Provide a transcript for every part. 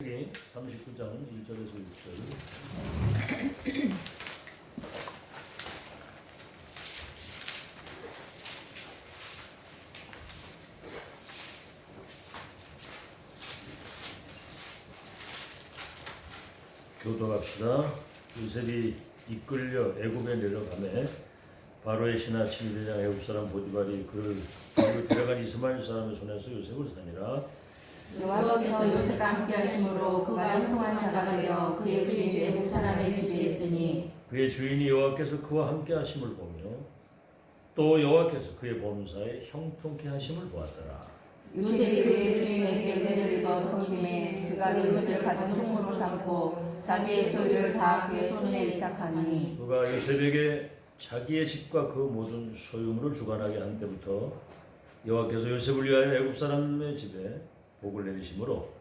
39장 1절에서 6절. 교도합시다. 요셉이 이끌려 애굽에 내려가매 바로의 신하 친위대장 애굽 사람 보디발이 그를 데려간 이스마엘 사람의 손에서 요셉을 사니라. 여호와께서 요셉과 함께 하심으로 그가 형통한 자가 되어 그의 주인 애굽 사람의 집에 있으니 그의 주인이 여호와께서 그와 함께 하심을 보며 또 여호와께서 그의 범사에 형통케 하심을 보았더라. 요셉이 그의 주인에게 은혜를 입어 성김에 그가 요셉을 가진 총무로 삼고 자기의 소유를 다 그의 손에 위탁하니 그가 요셉에게 자기의 집과 그 모든 소유물을 주관하게 한 때부터 여호와께서 요셉을 위하여 애굽 사람의 집에 복을 내리심으로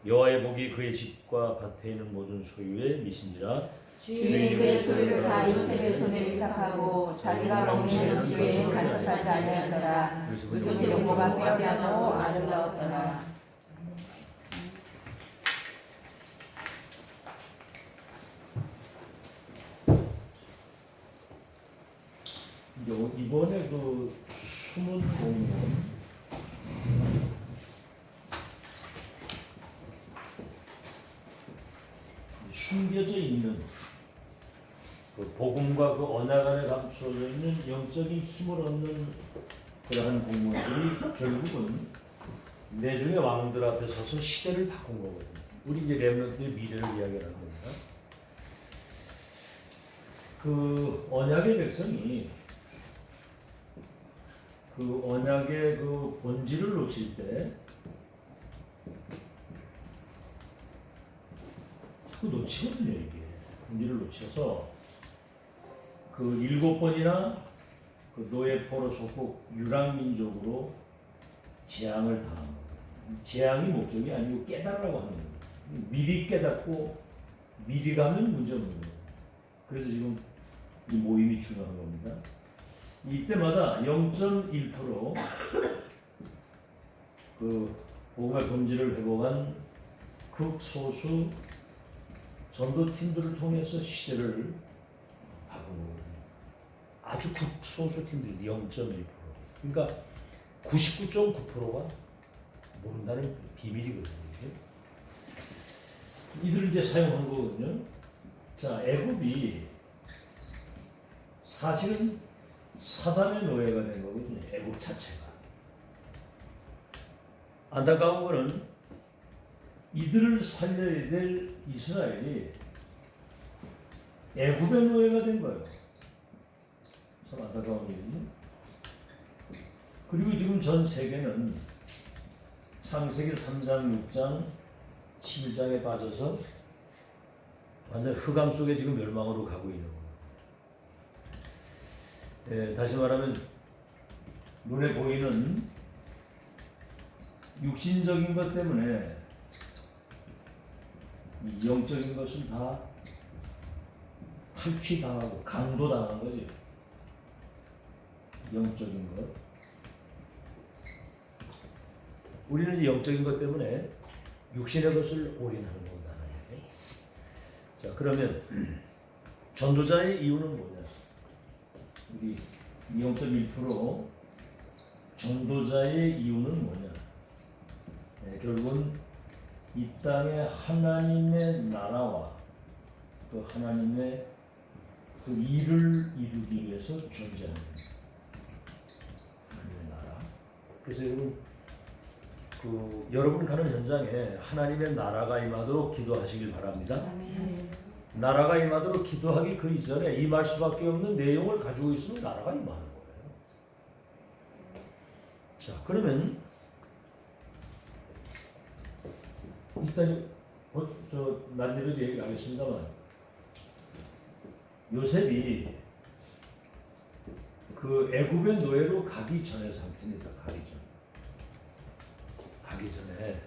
여호와의 복이 그의 집과 밭에 있는 모든 소유에 미신지라. 주인이 그의 소유를 다 요셉의 손에 위탁하고 자기가 먹는 것이 외에는 간섭하지 아니하더라. 요셉의 부모가 빼앗고 아름다웠더라. 이번에 그 숨은 공무원 숨겨져 있는 그 복음과 그 언약 안에 감추어져 있는 영적인 힘을 얻는 그러한 공무원들이 결국은 내중의 왕들 앞에 서서 시대를 바꾼 거거든요. 우리 이제 렘넌트의 미래를 이야기하는 겁니다. 그 언약의 백성이 그 언약의 그 본질을 놓칠 때 자꾸 놓치거든요. 이게 본질을 놓쳐서 그 7번이나 그 노예포로 속국 유랑민족으로 재앙을 당한 거예요. 재앙이 목적이 아니고 깨달으라고 하는 거예요. 미리 깨닫고 미리 가면 문제 없는 거예요. 그래서 지금 이 모임이 중요한 겁니다. 이때마다 0.1% 그 복음의 본질을 회복한 극소수 전도팀들을 통해서 시대를 바꾸는 거예요. 아주 극소수 팀들 0.1%. 그러니까 99.9%가 모른다는 비밀이거든요. 이들을 이제 사용한 거거든요. 자, 애굽이 사실은 사단의 노예가 된 거거든요. 애굽 자체가. 안타까운 거는 이들을 살려야 될 이스라엘이 애굽의 노예가 된 거예요. 참 안타까운 일이죠. 그리고 지금 전 세계는 창세기 3장, 6장, 11장에 빠져서 완전 흑암 속에 지금 멸망으로 가고 있는 거예요. 다시 말하면 눈에 보이는 육신적인 것 때문에 이 영적인 것은 다 탈취당하고 강도당한 거지. 영적인 것. 우리는 영적인 것 때문에 육신의 것을 올인하는 거다. 자, 그러면 전도자의 이유는 뭐냐? 우리 0.1% 전도자의 이유는 뭐냐? 결국은 이 땅에 하나님의 나라와 그 하나님의 그 일을 이루기 위해서 존재하는 하나님의 나라. 그래서 여러분 가는 현장에 하나님의 나라가 임하도록 기도하시길 바랍니다. 아멘. 나라가 임하도록 기도하기 그 이전에 임할 수밖에 없는 내용을 가지고 있으면 나라가 임하는 거예요. 자, 그러면 일단 저 난데도 얘기하겠습니다만 요셉이 그 애굽의 노예로 가기 전의 상태입니다. 가기 전에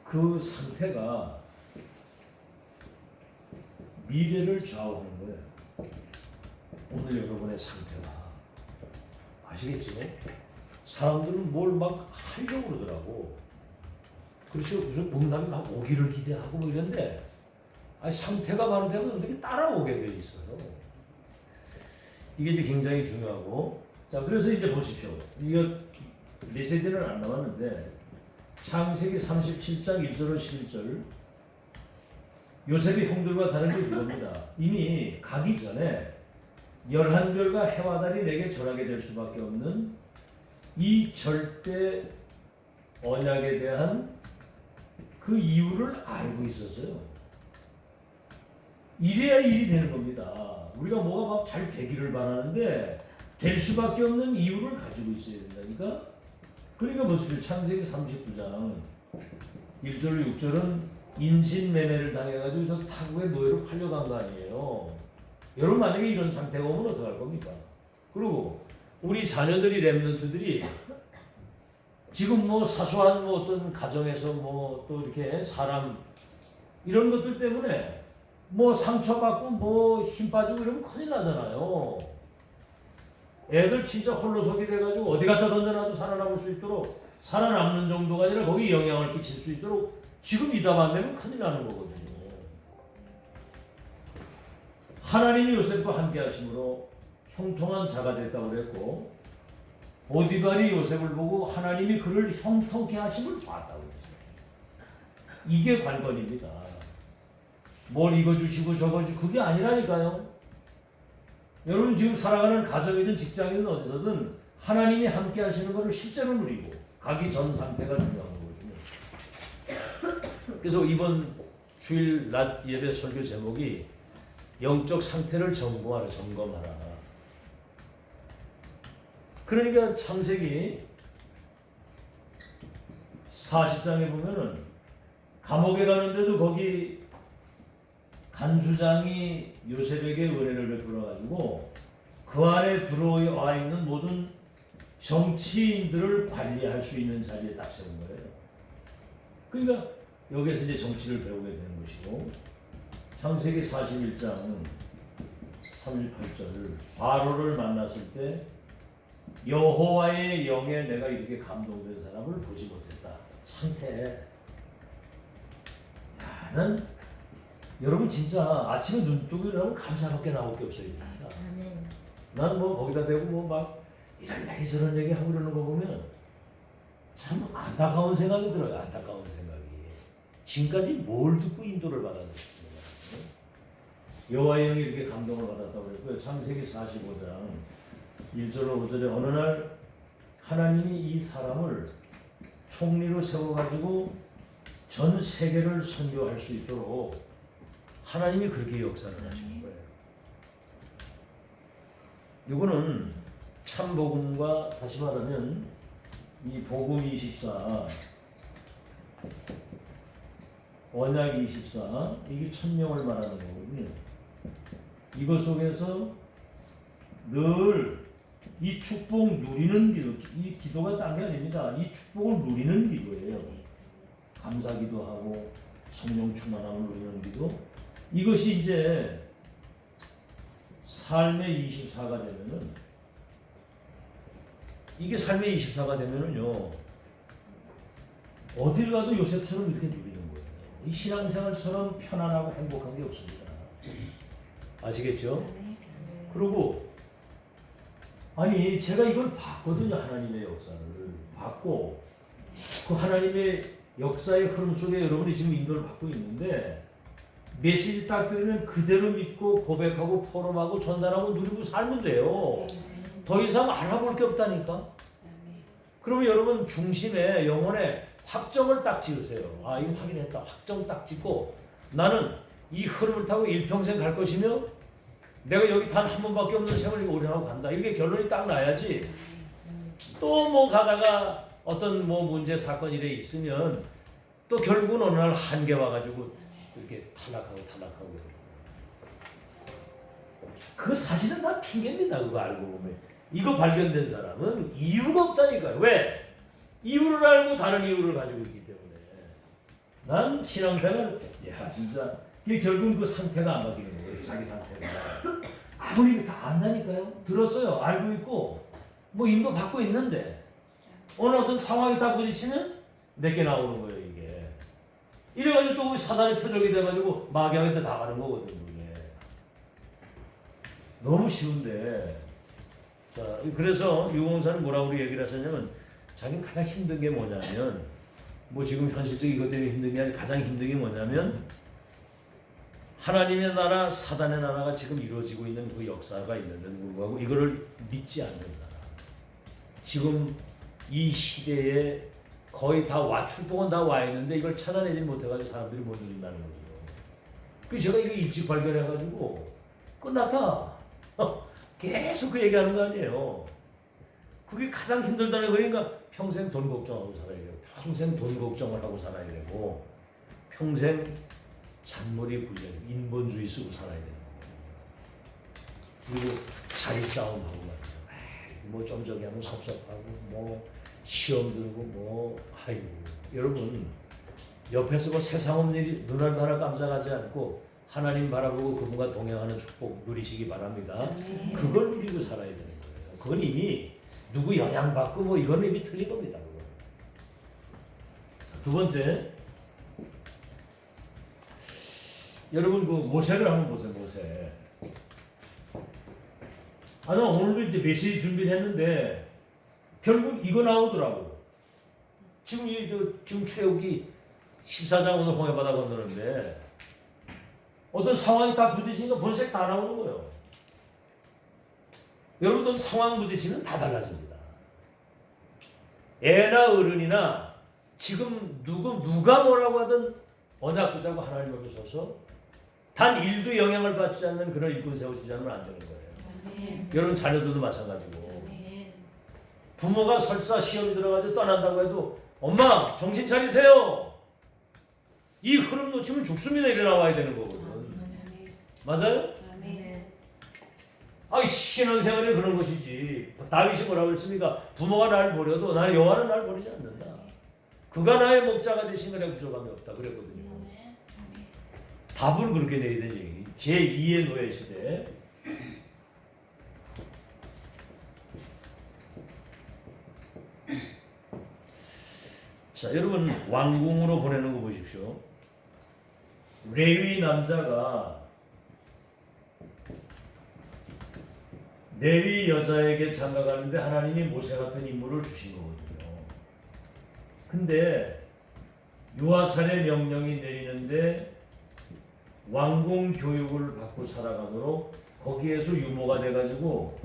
그 상태가 미래를 좌우하는 거예요. 오늘 여러분의 상태가 아시겠죠? 사람들은 뭘 막 하려고 그러더라고. 그렇죠. 무슨 몸남이 막 오기를 기대하고 뭐 이런데 아니 상태가 마련되면 어떻게 따라오게 돼 있어요. 이게 이제 굉장히 중요하고 자 그래서 이제 보십시오. 이거 메시지는 안 나왔는데 창세기 37장 1절로 11절 요셉이 형들과 다른 게 이겁니다. 이미 가기 전에 11별과 해와 달이 내게 절하게 될 수밖에 없는 이 절대 언약에 대한 그 이유를 알고 있었어요. 이래야 일이 되는 겁니다. 우리가 뭐가 막 잘 되기를 바라는데 될 수밖에 없는 이유를 가지고 있어야 된다니까. 그러니까 보십시오. 창세기 39장 1절로 6절은 인신매매를 당해가지고 저 타국의 노예로 팔려간 거 아니에요. 여러분 만약에 이런 상태가 오면 어떡할 겁니까? 그리고 우리 자녀들이 렘넌트들이 지금 뭐 사소한 뭐 어떤 가정에서 뭐 또 이렇게 사람 이런 것들 때문에 뭐 상처받고 뭐 힘 빠지고 이러면 큰일 나잖아요. 애들 진짜 홀로서기 돼가지고 어디 갖다 던져놔도 살아남을 수 있도록 살아남는 정도가 아니라 거기 영향을 끼칠 수 있도록 지금 이 답 안 되면 큰일 나는 거거든요. 하나님이 요셉과 함께 하심으로 형통한 자가 됐다고 그랬고 보디발이 요셉을 보고 하나님이 그를 형통케 하심을 봤다고 그랬어요. 이게 관건입니다. 뭘 이거 주시고 저거 주시고 그게 아니라니까요. 여러분 지금 살아가는 가정이든 직장이든 어디서든 하나님이 함께 하시는 것을 실제로 누리고 가기 전 상태가 중요한 거거든요. 그래서 이번 주일 낮 예배 설교 제목이 영적 상태를 점검하라. 그러니까 창세기 40장에 보면은 감옥에 가는데도 거기 간수장이 요셉에게 은혜를 베풀어 가지고 그 안에 들어와 있는 모든 정치인들을 관리할 수 있는 자리에 딱 세운 거예요. 그러니까 여기서 이제 정치를 배우게 되는 것이고 창세기 41장 38절 바로를 만났을 때 여호와의 영에 내가 이렇게 감동된 사람을 보지 못했다. 상태. 난 여러분 진짜 아침에 눈 뜨고 일어나면 감사밖에 나올 게 없어요. 나는 뭐 거기다 대고 뭐 막 이런 얘기 저런 얘기 하고 이러는 거 보면 참 안타까운 생각이 들어요. 안타까운 생각이. 지금까지 뭘 듣고 인도를 받았는지. 여호와의 영이 이렇게 감동을 받았다고 그랬고요. 창세기 45장 1절로 5절에 어느 날 하나님이 이 사람을 총리로 세워가지고 전 세계를 선교할 수 있도록 하나님이 그렇게 역사를 하시는 거예요. 이거는 참복음과 다시 말하면 이 복음 24 언약 24 이게 1000명을 말하는 거거든요. 이것 속에서 늘 이 축복 누리는 기도, 이 기도가 딴 게 아닙니다. 이 축복을 누리는 기도예요. 감사 기도하고 성령 충만함을 누리는 기도. 이것이 이제 삶의 24가 되면은 이게 삶의 24가 되면은요 어딜 가도 요셉처럼 이렇게 누리는 거예요. 이 신앙생활처럼 편안하고 행복한 게 없습니다. 아시겠죠? 그리고 아니 제가 이걸 봤거든요. 하나님의 역사를 봤고 그 하나님의 역사의 흐름 속에 여러분이 지금 인도를 받고 있는데 메시지 딱 들으면 그대로 믿고 고백하고 포럼하고 전달하고 누리고 살면 돼요. 더 이상 알아볼 게 없다니까. 그러면 여러분 중심에 영혼에 확정을 딱 지으세요. 아 이거 확인했다. 확정 딱 짓고 나는 이 흐름을 타고 일평생 갈 것이며 내가 여기 단 한 번밖에 없는 생을 올인하고 간다. 이렇게 결론이 딱 나야지. 또 뭐 가다가 어떤 뭐 문제 사건 일에 있으면 또 결국은 어느 날 한계 와가지고 이렇게 탈락하고. 그 사실은 다 핑계입니다. 그거 알고 보면. 이거 발견된 사람은 이유가 없다니까요. 왜? 이유를 알고 다른 이유를 가지고 있기 때문에. 난 신앙생활, 야 진짜 이게 결국은 그 상태가 안 바뀌는 거예요. 자기 상태가. 아무리 다 안다니까요. 들었어요. 알고 있고 뭐 인도 받고 있는데 어느 어떤 상황이 딱 부딪히면 내게 나오는 거예요. 이게. 이래가지고 또 우리 사단의 표적이 돼가지고 마귀한테 다 가는 거거든 그게. 너무 쉬운데. 자, 그래서 유공사는 뭐라고 우리 얘기를 하셨냐면 자기는 가장 힘든 게 뭐냐면 뭐 지금 현실적인 이것 때문에 힘든 게 아니라 가장 힘든 게 뭐냐면 하나님의 나라, 사단의 나라가 지금 이루어지고 있는 그 역사가 있는데도 불구하고 이거를 믿지 않는다. 지금 이 시대에 거의 다 출동은 다 와 있는데 이걸 찾아내지 못해가지고 사람들이 못 믿는다는 거죠. 그 제가 이거 일찍 발견해가지고 끝났다. 계속 그 얘기하는 거 아니에요. 그게 가장 힘들다는 거니까 평생 돈 걱정하고 살아야 되고 평생 돈 걱정을 하고 살아야 되고 평생 잔머리 굴려 인본주의 쓰고 살아야 되는 거고 그리고 자리 싸움하고 말이죠. 뭐 좀 저기 하면 섭섭하고 뭐 시험 들고 뭐 아이고 여러분 옆에서 뭐 세상 없는 일이 눈알 하나 깜짝하지 않고 하나님 바라보고 그분과 동행하는 축복 누리시기 바랍니다. 그걸 누리고 살아야 되는 거예요. 그건 이미 누구 영향받고 뭐 이건 이미 틀린 겁니다. 그건. 두 번째 여러분 그 모세를 한번 보세요. 모세. 나 오늘도 이제 메시지 준비를 했는데 결국 이거 나오더라고. 지금 지금 출애굽기 14장 오늘 홍해바다 건너는데 어떤 상황이 딱 부딪히니까 본색 다 나오는 거예요. 여러분 상황 부딪히면 다 달라집니다. 애나 어른이나 지금 누가 뭐라고 하든 언약 붙잡고 하나님 앞에 서서 단 1도 영향을 받지 않는 그런 일꾼 세우지 않으면 안 되는 거예요. 여러분 자녀들도 마찬가지고 부모가 설사 시험 들어가지고 떠난다고 해도 엄마 정신 차리세요. 이 흐름 놓치면 죽습니다. 이래 나와야 되는 거거든. 맞아요? 신앙생활이 그런 것이지. 다윗이 뭐라고 했습니까? 부모가 나를 버려도 나는 여호와는 나를 버리지 않는다. 그가 나의 목자가 되신 거에 부족함이 없다 그랬거든요. 답을 그렇게 내야 되는 얘기. 제2의 노예 시대. 자, 여러분 왕궁으로 보내는 거 보십시오. 레위 남자가 레위 여자에게 장가가는데 하나님이 모세 같은 인물을 주신 거거든요. 근데 유아살의 명령이 내리는데 왕궁 교육을 받고 살아가도록 거기에서 유모가 돼가지고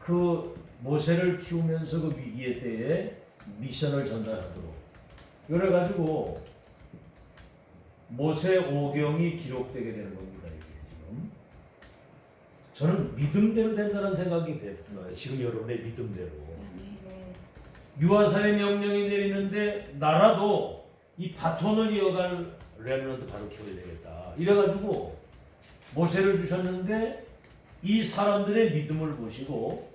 그 모세를 키우면서 그 위기의 때에 미션을 전달하도록 그래가지고 모세 오경이 기록되게 되는 겁니다. 이게 지금 저는 믿음대로 된다는 생각이 들어요. 지금 여러분의 믿음대로 유아사의 명령이 내리는데 나라도 이 바톤을 이어갈 렘넌트 바로 키워야 되겠다. 이래가지고 모세를 주셨는데 이 사람들의 믿음을 보시고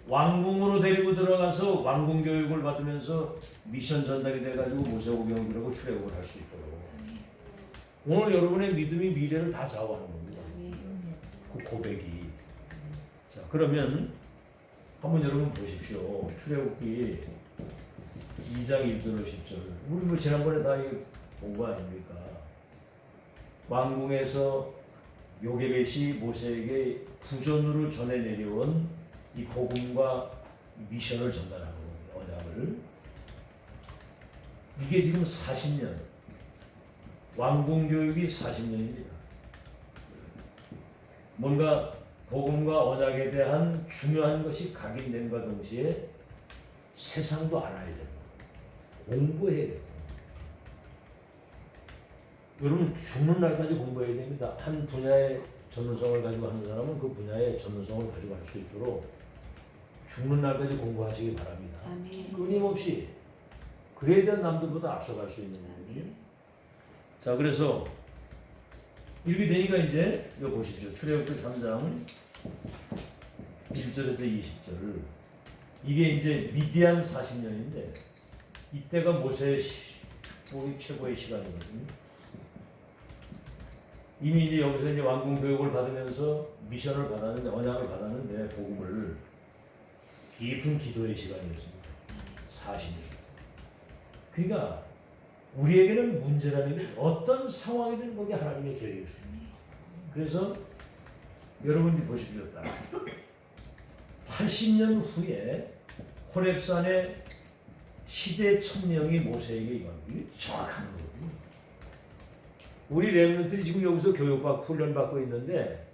왕궁으로 데리고 들어가서 왕궁 교육을 받으면서 미션 전달이 돼가지고 모세 오경을 그리고 출애굽을 할 수 있도록 오늘 여러분의 믿음이 미래를 다 좌우하는 겁니다. 그 고백이. 자 그러면 한번 여러분 보십시오. 출애굽기 2장 1절로 10절. 우리 뭐 지난번에 다 공부 아닙니까? 왕궁에서 요게벳이 모세에게 부전으로 전해 내려온 이 복음과 미션을 전달하는 겁니다. 언약을. 이게 지금 40년. 왕궁 교육이 40년입니다. 뭔가 복음과 언약에 대한 중요한 것이 각인됨과 동시에 세상도 알아야 되고 공부해야 되고 여러분 죽는 날까지 공부해야 됩니다. 한 분야의 전문성을 가지고 하는 사람은 그 분야의 전문성을 가지고 할 수 있도록 죽는 날까지 공부하시기 바랍니다. 끊임없이 그래야 된 남들보다 앞서갈 수 있는 거거든요. 자 그래서 이렇게 되니까 이제 이거 보십시오. 출애굽기 3장 1절에서 20절 이게 이제 미디안 40년인데 이때가 모세의 축복이 최고의 시간이거든요. 이미 이제 여기서 이제 왕궁 교육을 받으면서 미션을 받았는데 언약을 받았는데 복음을 깊은 기도의 시간이었습니다. 40년. 그러니까 우리에게는 문제라는 게 어떤 상황이든 거기 하나님의 계획이 있습니다. 그래서 여러분이 보십시오. 80년 후에 호렙산에 시대 천명이 모세에게 임하는 게 정확한 거거든요. 우리 렘넌트들이 지금 여기서 교육받고 훈련받고 있는데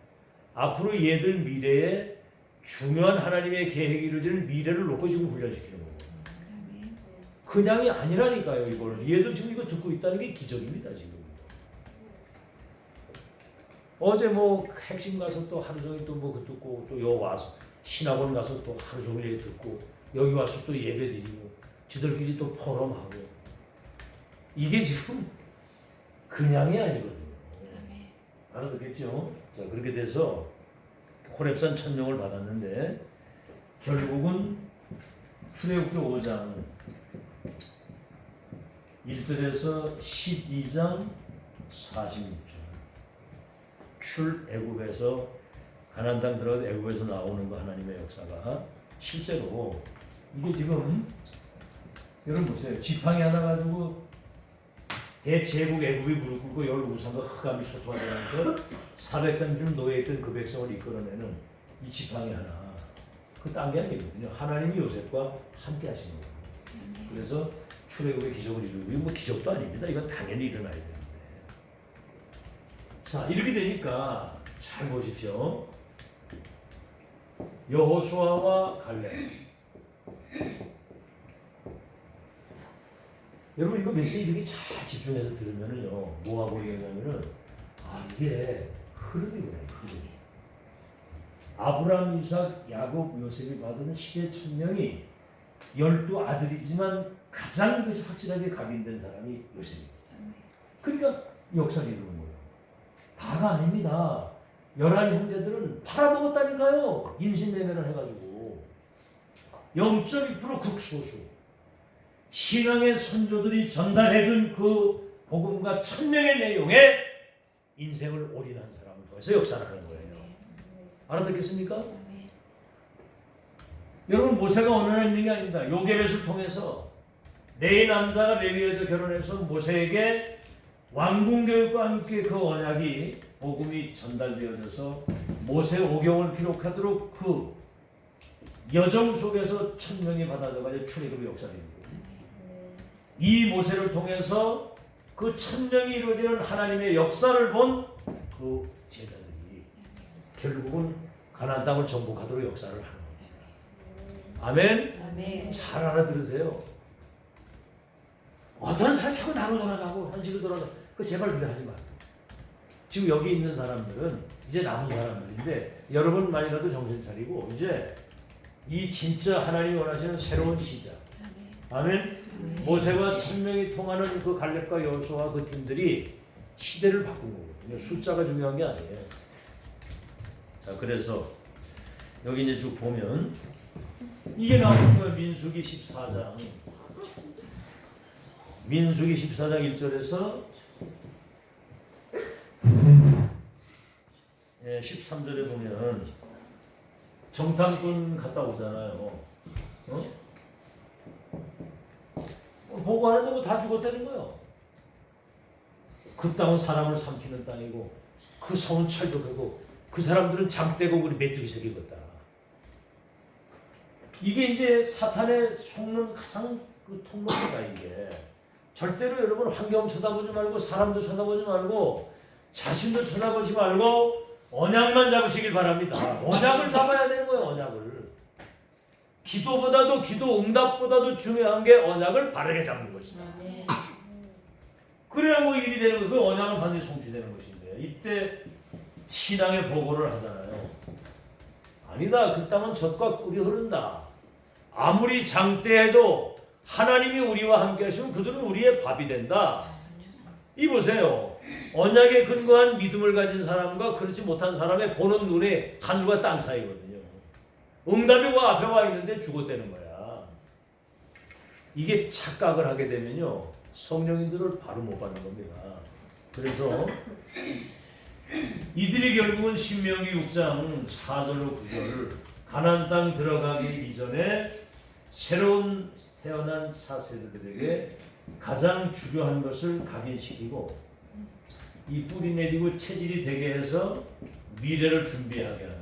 앞으로 얘들 미래에 중요한 하나님의 계획이 이루어지는 미래를 놓고 지금 훈련시키는 거고 그냥이 아니라니까요. 이걸 얘들 지금 이거 듣고 있다는 게 기적입니다. 지금 어제 뭐 핵심 가서 또 하루 종일 또 뭐 그 듣고 또 여기 와서 신학원 가서 또 하루 종일 얘기 듣고 여기 와서 또 예배 드리고 지들끼리 또 포럼하고 이게 지금 그냥이 아니거든요. 알아듣겠죠? 자, 그렇게 돼서 호렙산 천명을 받았는데 결국은 출애굽기 5장 1절에서 12장 46절 출애굽에서 가나안 땅 들어가 애굽에서 나오는 거 하나님의 역사가 실제로 이게 지금 여러분 보세요. 지팡이 하나 가지고 대제국 애굽이 무릎 꿇고 열 우상과 흑암이 소통하면서 430년 노예했던 그 백성을 이끌어내는 이 지팡이 하나 그 딴 게 아니거든요. 하나님이 요셉과 함께 하시는 거예요. 그래서 출애굽의 기적을 이루고 이건 뭐 기적도 아닙니다. 이건 당연히 일어나야 되는데 자 이렇게 되니까 잘 보십시오. 여호수아와 갈렙 여러분 이거 메시지 이렇게 잘 집중해서 들으면은요 뭐 하고 있냐면은 아 이게 흐름이구나 흐름. 아브라함, 이삭, 야곱, 요셉이 받은 시대 천명이 12아들이지만 가장 이것이 확실하게 각인된 사람이 요셉입니다. 그러니까 역사를 이루는 거예요. 다가 아닙니다. 11형제들은 팔아먹었다니까요. 인신매매를 해가지고 0.2% 극소수 신앙의 선조들이 전달해준 그 복음과 천명의 내용에 인생을 올인한 사람을 통해서 역사를 하는 거예요. 알아듣겠습니까? 여러분 모세가 언어를 있는 게 아닙니다. 요게벳을 통해서 네 남자가 레위에서 결혼해서 모세에게 왕궁교육과 함께 그 언약이 복음이 전달되어져서 모세 오경을 기록하도록 그 여정 속에서 천명이 받아져가지고 출애굽의 역사를 이루고 이 모세를 통해서 그 천명이 이루어지는 하나님의 역사를 본 그 제자들이 결국은 가나안 땅을 정복하도록 역사를 하는 겁니다. 아멘? 아멘. 잘 알아들으세요. 어떤 사람이 자꾸 나로 돌아가고 현실로 돌아가고 그 제발 그래 하지 마. 지금 여기 있는 사람들은 이제 남은 사람들인데 여러분만이라도 정신 차리고 이제 이 진짜 하나님이 원하시는 새로운 시작. 아멘. 모세와 천명이 통하는 그 갈렙과 여호수아 그 팀들이 시대를 바꾼 거거든요. 숫자가 중요한 게 아니에요. 자, 그래서 여기 이제 쭉 보면 이게 나오는 거예요. 민수기 14장. 민수기 14장 1절에서 13절에 보면 정탐꾼 갔다 오잖아요. 보고하는데 뭐 다 죽었다는 거예요. 그 땅은 사람을 삼키는 땅이고 그 성은 철벽이고 그 사람들은 장대고 우리 메뚜기 새끼였다. 이게 이제 사탄의 속는 가장 그 통로입니다. 이게 절대로 여러분 환경 쳐다보지 말고 사람도 쳐다보지 말고 자신도 쳐다보지 말고 언약만 잡으시길 바랍니다. 언약을 잡아야 되는 거예요. 언약을. 기도보다도 기도 응답보다도 중요한 게 언약을 바르게 잡는 것이다. 그래야 뭐 일이 되는 거예요. 그 언약은 반드시 성취되는 것인데 이때 신앙의 보고를 하잖아요. 아니다. 그 땅은 젖과 꿀이 흐른다. 아무리 장대해도 하나님이 우리와 함께 하시면 그들은 우리의 밥이 된다. 이 보세요. 언약에 근거한 믿음을 가진 사람과 그렇지 못한 사람의 보는 눈이 하늘과 땅 사이거든요. 응답이 그 앞에 와 있는데 죽었다는 거야. 이게 착각을 하게 되면요. 성령인들을 바로 못 받는 겁니다. 그래서 이들이 결국은 신명기 6장 4절로 9절 가나안 땅 들어가기 이전에 새로운 태어난 차세대들에게 가장 중요한 것을 각인시키고 이 뿌리 내리고 체질이 되게 해서 미래를 준비하게 하는.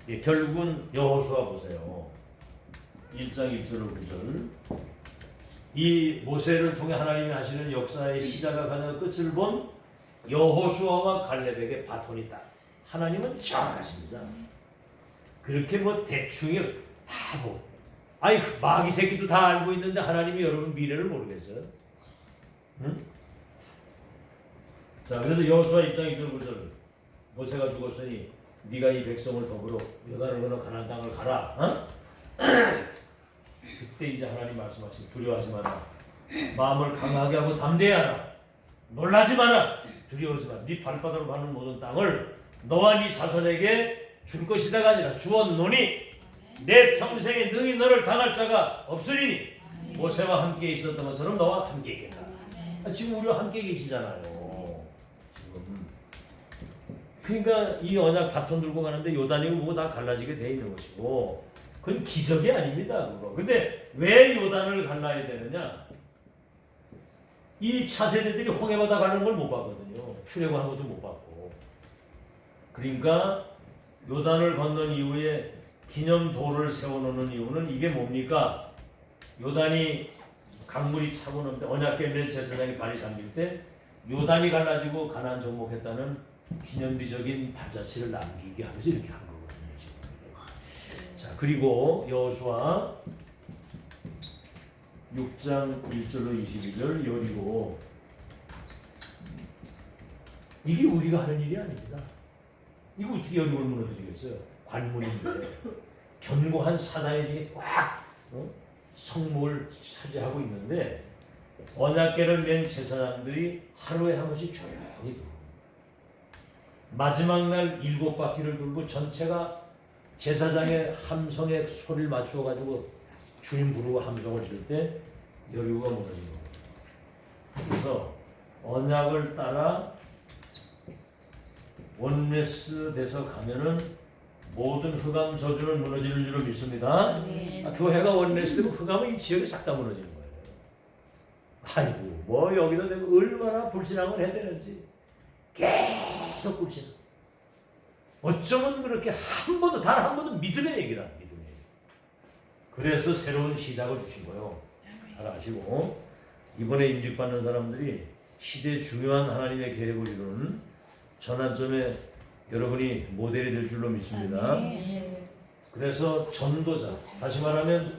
예, 결국은 여호수아 보세요. 1장 1절로 9절. 이 모세를 통해 하나님이 하시는 역사의 시작과 가장 끝을 본 여호수아와 갈렙에게 바톤이 있다. 하나님은 정확하십니다. 그렇게 뭐 대충이 다 보고. 아니 마귀 새끼도 다 알고 있는데 하나님이 여러분 미래를 모르겠어요? 응? 자, 그래서 여호수아 1장 1절 9절. 모세가 죽었으니 네가 이 백성을 더불어 요단을 건너 가나안 땅을 가라. 어? 그때 이제 하나님 말씀하신 두려워하지 마라. 마음을 강하게 하고 담대하라. 놀라지 마라. 두려워하지 마라. 네 발바닥으로 밟는 모든 땅을 너와 네 자손에게 줄 것이다가 아니라 주었노니 내 평생에 능히 너를 당할 자가 없으리니 모세와 함께 있었던 것처럼 너와 함께 있겠다. 지금 우리와 함께 계시잖아요. 지금. 그러니까 이 언약 바톤 들고 가는데 요단이고 뭐고 다 갈라지게 돼 있는 것이고 그건 기적이 아닙니다. 그거. 근데 왜 요단을 갈라야 되느냐? 이 차세대들이 홍해바다 가는 걸 못 봤거든요. 출애굽한 것도 못 봤고. 그러니까 요단을 건넌 이후에 기념도를 세워놓는 이유는 이게 뭡니까? 요단이 강물이 차고 오는데 언약궤 제사장이 발이 잠길 때 요단이 갈라지고 가나안 정복했다는 기념비적인 발자취를 남기게 하면서 이렇게 한 거거든요. 지금. 자, 그리고 여호수아 6장 1절로 22절 여리고. 이게 우리가 하는 일이 아닙니다. 이거 어떻게 여리고를 무너뜨리겠어요? 관문인데 견고한 사단의 중에 꽉 성목을 차지하고 있는데 언약궤를 맨 제사장들이 하루에 한 번씩 조용히 돌고 마지막 날 7바퀴를 돌고 전체가 제사장의 함성에 소리를 맞추어 가지고 주님 부르고 함성을 지를 때 여리고가 무너진 겁니다. 그래서 언약을 따라 원네스 돼서 가면은 모든 흑암 저주는 무너지는 줄로 믿습니다. 교회가 원네스 되고 흑암은 이 지역이 싹 다 무너지는 거예요. 아이고 뭐 여기다 대고 얼마나 불신앙을 해야 되는지 계속 불신. 어쩌면 그렇게 한 번도 단 한 번도 믿음의 얘기를 안 믿음의 얘기. 그래서 새로운 시작을 주신 거예요. 잘 아시고 이번에 임직받는 사람들이 시대 중요한 하나님의 계획을 이루는 전환점에 여러분이 모델이 될 줄로 믿습니다. 그래서 전도자, 다시 말하면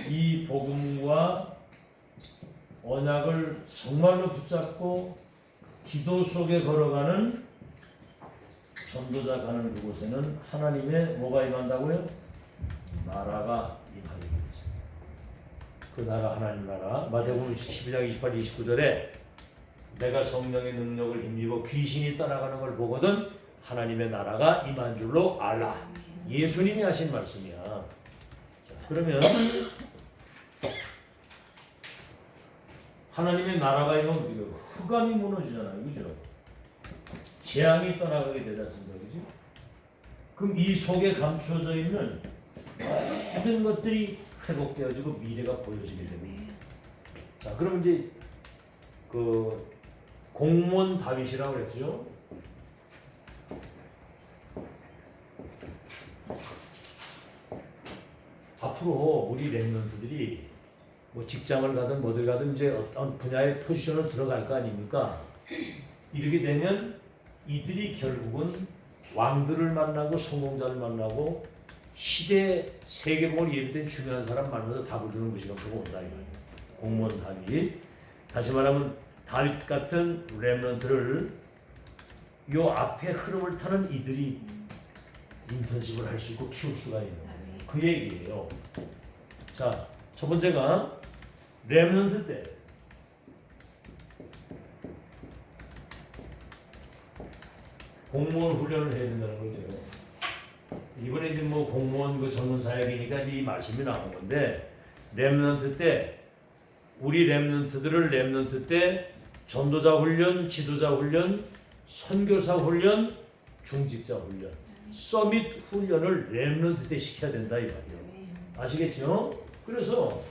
이 복음과 언약을 정말로 붙잡고 기도 속에 걸어가는 전도자 가는 그곳에는 하나님의 뭐가 임한다고요? 나라가 임하게 되겠습니다. 그 나라 하나님 나라 마태복음 12장 28, 29절에 내가 성령의 능력을 힘입어 귀신이 떠나가는 걸 보거든 하나님의 나라가 임한 줄로 알라. 예수님이 하신 말씀이야. 자, 그러면 하나님의 나라가 임하면 흑암이 무너지잖아요. 그죠? 재앙이 떠나가게 되지 않습니까? 그죠? 그럼 이 속에 감추어져 있는 모든 것들이 회복되어지고 미래가 보여지게 됩니다. 자, 그럼 이제 그 공무원 다윗이라고 그랬죠? 앞으로 우리 렘넌트들이 뭐 직장을 가든 뭐들 가든 이제 어떤 분야의 포지션을 들어갈 거 아닙니까? 이렇게 되면 이들이 결국은 왕들을 만나고 성공자를 만나고 시대 세계복을 예비된 중요한 사람 만나서 답을 주는 것이 앞으로 온다 이거예요. 공무원 다윗. 다시 말하면 다윗 같은 렘넌트를 요 앞에 흐름을 타는 이들이 인턴십을 할 수 있고 키울 수가 있는 거예요. 그 얘기예요. 자, 첫 번째가 렘넌트 때 공무원 훈련을 해야 된다는 거죠. 이번에 이제 뭐 공무원 그 전문 사역이니까 이제 이 말씀이 나온 건데 렘넌트 때 우리 렘넌트들을 렘넌트 때 전도자 훈련, 지도자 훈련, 선교사 훈련, 중직자 훈련, 서밋 훈련을 렘넌트 때 시켜야 된다 이 말이에요. 아시겠죠? 그래서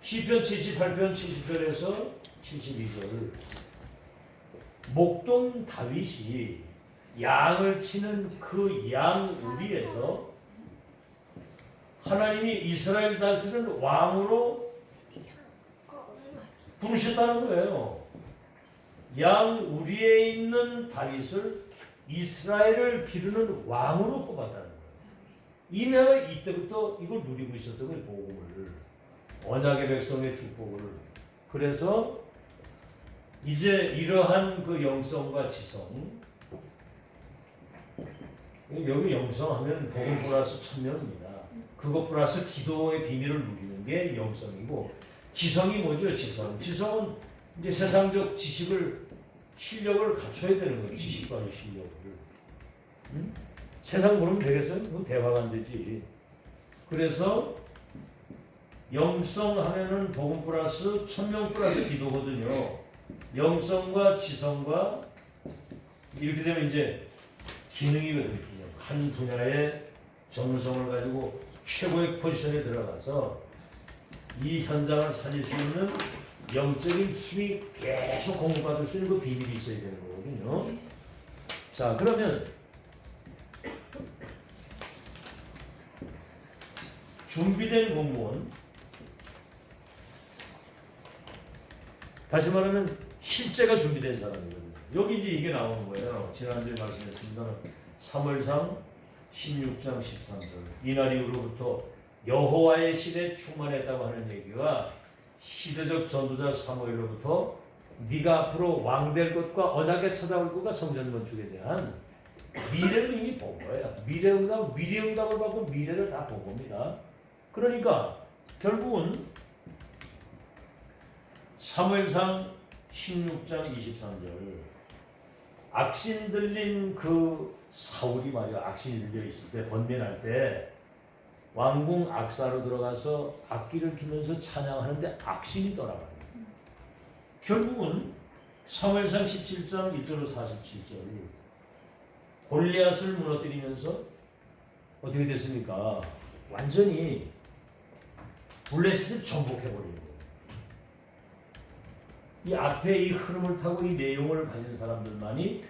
시편 78편 70절에서 72절 목동 다윗이 양을 치는 그 양 우리에서 하나님이 이스라엘 다스리는 왕으로 부르셨다는 거예요. 양 우리에 있는 다윗을 이스라엘을 기르는 왕으로 뽑았다는 거예요. 이내가 이때부터 이걸 누리고 있었던 거예요. 복음을, 언약의 백성의 축복을. 그래서 이제 이러한 그 영성과 지성, 여기 영성하면 복음 플러스 천명입니다. 그것 플러스 기도의 비밀을 누리는 게 영성이고, 지성이 뭐죠? 지성은 이제 세상적 지식을, 실력을 갖춰야 되는 거예요. 지식과 실력을. 응? 세상 모르면 되겠어요? 그건 대화가 안 되지. 그래서 영성 하면은 복음 플러스 천명 플러스 기도거든요. 영성과 지성과 이렇게 되면 이제 기능이거든요. 한 분야의 전문성을 가지고 최고의 포지션에 들어가서 이 현장을 살릴 수 있는 영적인 힘이 계속 공급받을 수 있는 그 비밀이 있어야 되는 거거든요. 자, 그러면 준비된 공무원, 다시 말하면 실제가 준비된 사람이거든요. 여기 이제 이게 나오는 거예요. 지난주에 말씀했습니다만 사무엘상 16장 13절 이날 이후로부터 여호와의 신에 충만했다고 하는 얘기가 시대적 전도자 사무엘로부터 네가 앞으로 왕될 것과 언약에 찾아올 것과 성전 건축에 대한 미래를 이미 본 거예요. 미래응답을 받고 미래를 다 본 겁니다. 그러니까 결국은 사무엘상 16장 23절 악신 들린 그 사울이 말이야, 악신이 들려 있을 때, 번민할 때 왕궁 악사로 들어가서 악기를 키면서 찬양하는데 악신이 떠나가요. 결국은 사무엘상 17장 1절로 47절 골리앗을 무너뜨리면서 어떻게 됐습니까? 완전히 블레셋을 정복해버리는 거예요. 이 앞에 이 흐름을 타고 이 내용을 가진 사람들만이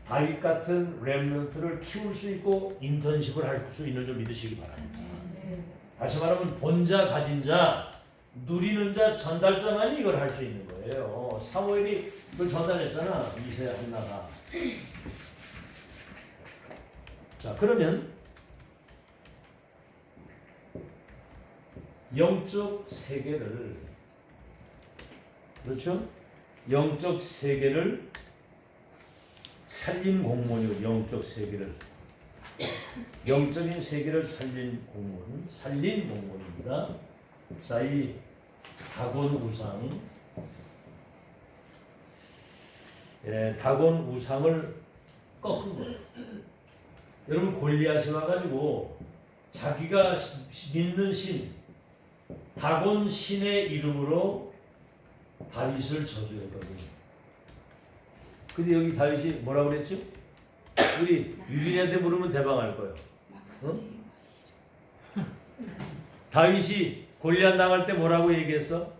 다윗 같은 렘넌트를 키울 수 있고 인턴십을 할 수 있는 줄 믿으시기 바랍니다. 다시 말하면 본자, 가진 자, 누리는 자, 전달자만이 이걸 할 수 있는 거예요. 사무엘이 그걸 전달했잖아. 이세 한나가. 자, 그러면 영적 세계를, 그렇죠? 영적 세계를 살린 공무원이고, 영적 세계를, 영적인 세계를 살린 공무원입니다. 자, 이 다곤 우상을 꺾은 거예요. 여러분, 골리앗이 와가지고 자기가 믿는 신, 다곤 신의 이름으로 다윗을 저주했거든요. 근데 여기 다윗이 뭐라고 그랬죠? 우리 유빈이한테 물으면 대방할 거예요. 어? 다윗이 골리앗 나갈 때 뭐라고 얘기했어?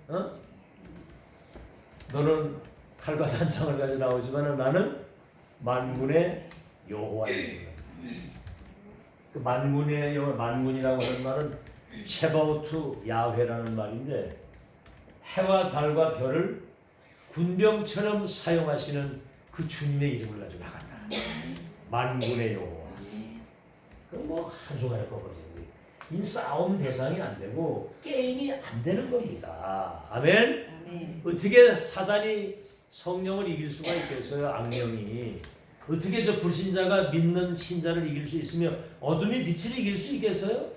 어? 너는 칼과 단창을 가지고 나오지만 나는 만군의 여호와입니다. 그 만군의 여호와, 만군이라고 하는 말은 셰바오트 야훼라는 말인데, 해와 달과 별을 군병처럼 사용하시는 그 주님의 이름을 가지고 나간다. 만군의 여호와. 그럼 뭐 한순간에 꺾어서 이 싸움 대상이 안 되고 게임이 안 되는 겁니다. 아멘. 어떻게 사단이 성령을 이길 수가 있겠어요? 악령이. 어떻게 저 불신자가 믿는 신자를 이길 수 있으며 어둠이 빛을 이길 수 있겠어요?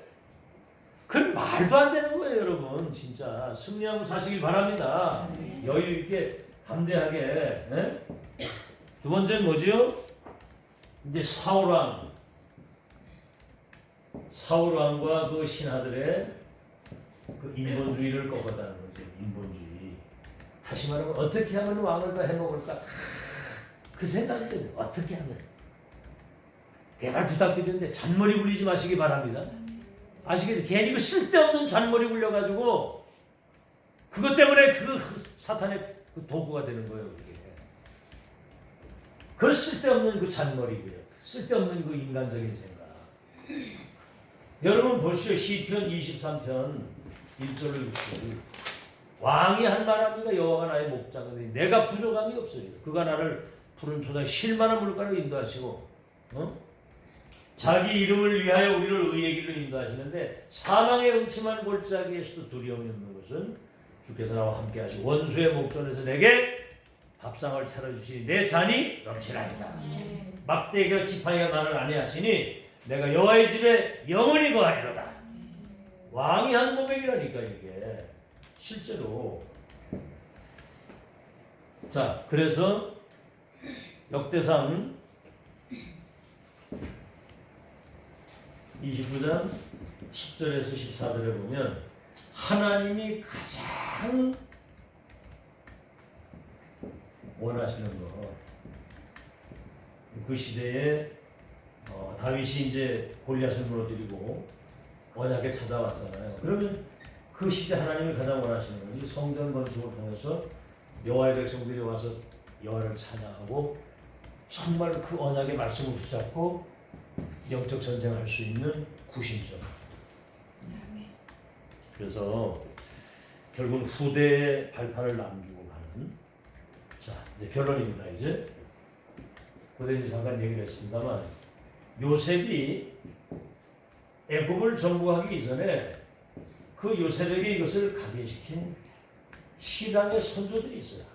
그건 말도 안 되는 거예요, 여러분. 진짜 승리하고 사시길 바랍니다. 여유 있게 담대하게. 에? 두 번째는 뭐죠? 이제 사울왕과 그 신하들의 그 인본주의를 꺾었다는 거죠. 인본주의. 다시 말하면 어떻게 하면 왕을 더 해먹을까? 그 생각이 들어요. 어떻게 하면. 대발 부탁드리는데 잔머리 굴리지 마시기 바랍니다. 아시겠죠? 괜히 그 쓸데없는 잔머리 굴려가지고 그것 때문에 그 사탄의 그 도구가 되는 거예요. 그게. 그 쓸데없는 그 잔머리고요. 쓸데없는 그 인간적인 생각. 여러분 보시오. 시편 23편 1절로 6절. 왕이 한 말합니다. 여호와가 나의 목자거든요. 내가 부족함이 없으리라. 그가 나를 푸른 초장에 쉴만한 물가로 인도하시고 자기 이름을 위하여 우리를 의의 길로 인도하시는데 사망의 음침한 골짜기에서도 두려움이 없는 것은 주께서 나와 함께 하시고 원수의 목전에서 내게 밥상을 차려주시니 내 잔이 넘치나이다. 막대기와 지팡이가 나를 안위하시니 내가 여호와의 집에 영원히 거하리로다. 왕이 한 고백이라니까 이게 실제로. 자, 그래서 역대상 29장 10절에서 14절에 보면 하나님이 가장 원하시는 거, 그 시대에 다윗이 이제 골리앗을 무너뜨리고 언약에 찾아왔잖아요. 그러면 그 시대 하나님이 가장 원하시는 것이 성전 건축을 통해서 여호와의 백성들이 와서 여호와를 찬양하고 정말 그 언약의 말씀을 붙잡고 영적 전쟁할 수 있는 구심점. 그래서 결국 후대의 발판을 남기고 가는. 자, 이제 결론입니다. 이제 그때 잠깐 얘기를 했습니다만 요셉이 애굽을 정복하기 이전에 그 요셉에게 이것을 각인시킨 신앙의 선조들이 있어요.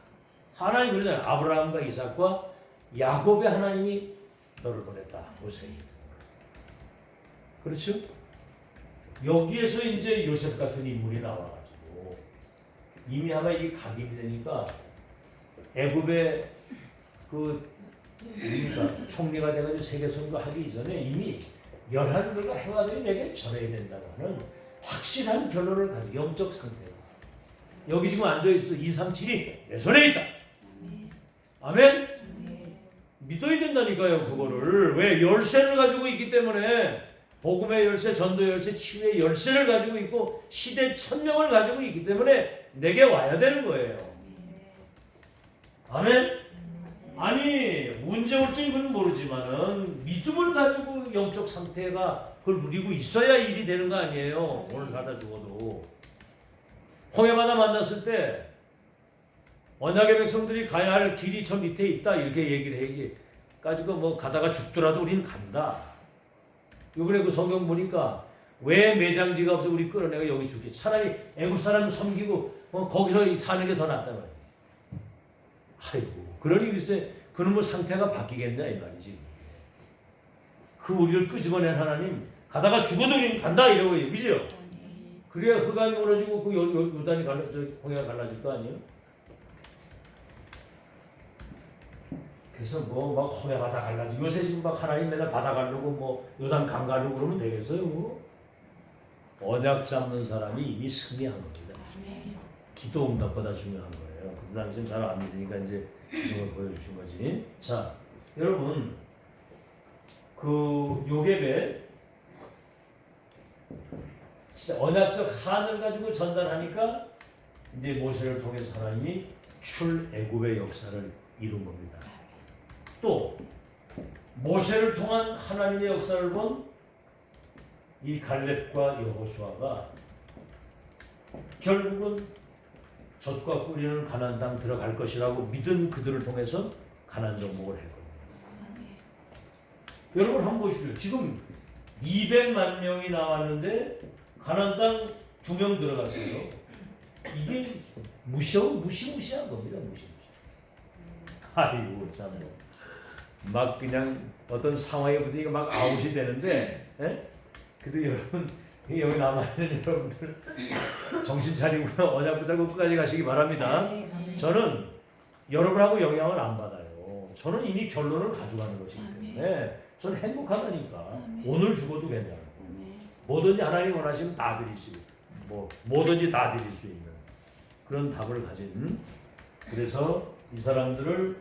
하나님 그러잖아요. 아브라함과 이삭과 야곱의 하나님이 너를 보냈다. 요셉이. 그렇죠? 여기에서 이제 요셉 같은 인물이 나와가지고 이미 아마 이 각인이 되니까 애굽의 그 총리가 돼가지고 세계 선거하기 이전에 이미 열한들과 행하들이 내게 절해야 된다고 하는 확실한 결론을 가지고 영적 상태로 여기 지금 앉아있어 237이 내 손에 있다. 아멘? 믿어야 된다니까요. 그거를. 왜? 열쇠를 가지고 있기 때문에 복음의 열쇠, 전도 열쇠, 치유의 열쇠를 가지고 있고 시대 천명을 가지고 있기 때문에 내게 와야 되는 거예요. 아멘? 아니 문제 올지는 그건 모르지만은 믿음을 가지고 영적 상태가 그걸 누리고 있어야 일이 되는 거 아니에요. 오늘 살다 죽어도. 홍해바다 만났을 때 언약의 백성들이 가야 할 길이 저 밑에 있다 이렇게 얘기를 해야지. 가지고 뭐 가다가 죽더라도 우리는 간다. 요번에 그 성경 보니까 왜 매장지가 없어 우리 끌어내가 여기 죽겠지. 차라리 애굽 사람 섬기고 거기서 사는 게 더 낫다 말이야. 아이고 그러니 글쎄 그놈의 상태가 바뀌겠냐 이 말이지. 그 우리를 끄집어낸 하나님 가다가 죽어도 우리는 간다 이러고 그죠? 그래야 흑암이 무너지고 그 요단이 홍해가 갈라질 거 아니에요? 그래서 뭐 막 홍해바다 갈라지고 요새 지금 막 하나님 맨날 바다 가려고 뭐 요단 강 가려고 그러면 되겠어요? 언약 잡는 사람이 이미 승리한 겁니다. 기도 응답보다 중요한 거예요. 그 당시엔 잘 안 믿으니까 이제 이런 걸 보여주신 거지. 자, 여러분 그 요셉의 진짜 언약적 한을 가지고 전달하니까 이제 모세를 통해서 하나님이 출애굽의 역사를 이룬 겁니다. 또 모세를 통한 하나님의 역사를 본 이 갈렙과 여호수아가 결국은 젖과 꿀이는 가나안 땅 들어갈 것이라고 믿은 그들을 통해서 가나안 정복을 했거든요. 여러분 한번 보십시오. 지금 200만 명이 나왔는데 가나안 땅 2명 들어갔어요. 이게 무시무시한 겁니다. 무시무시. 아이고 참. 막 그냥 어떤 상황에 부딪히니까 막 아웃이 되는데, 그래도 여러분 여기 남아있는 여러분들 정신 차리고 언약 붙잡고 끝까지 가시기 바랍니다. 저는 여러분하고 영향을 안 받아요. 저는 이미 결론을 가져가는 것이기 때문에 저는 행복하다니까. 오늘 죽어도 괜찮아요. 뭐든지 하나님 원하시면 다 드릴 수 있고 뭐든지 다 드릴 수 있는 그런 답을 가진. 그래서 이 사람들을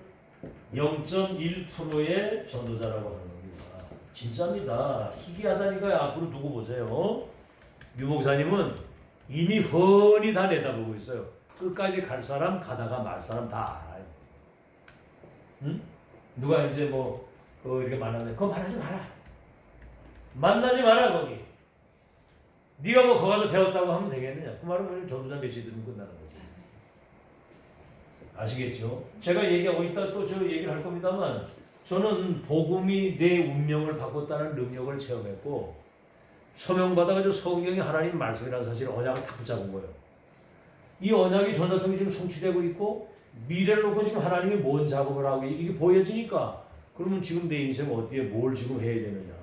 0.1%의 전도자라고 하는 겁니다. 진짜입니다. 희귀하다니까요. 앞으로 두고 보세요. 유 목사님은 이미 훤히 다 내다보고 있어요. 끝까지 갈 사람, 가다가 말 사람 다 알아요. 응? 누가 이제 뭐 이렇게 말하는데 그거 말하지 마라. 만나지 마라 거기. 네가 뭐 거기 가서 배웠다고 하면 되겠느냐. 그 말은 뭐냐면 전도자 메시지 들으면 끝나는 거지. 아시겠죠? 제가 얘기하고 있다 또 저 얘기를 할 겁니다만 저는 복음이 내 운명을 바꿨다는 능력을 체험했고 소명받아가지고 성경이 하나님 말씀이라는 사실 언약을 다 붙잡은 거예요. 이 언약이 전도통이 지금 성취되고 있고 미래를 놓고 지금 하나님이 뭔 작업을 하고 이게 보여지니까 그러면 지금 내 인생 어디에 뭘 지금 해야 되느냐.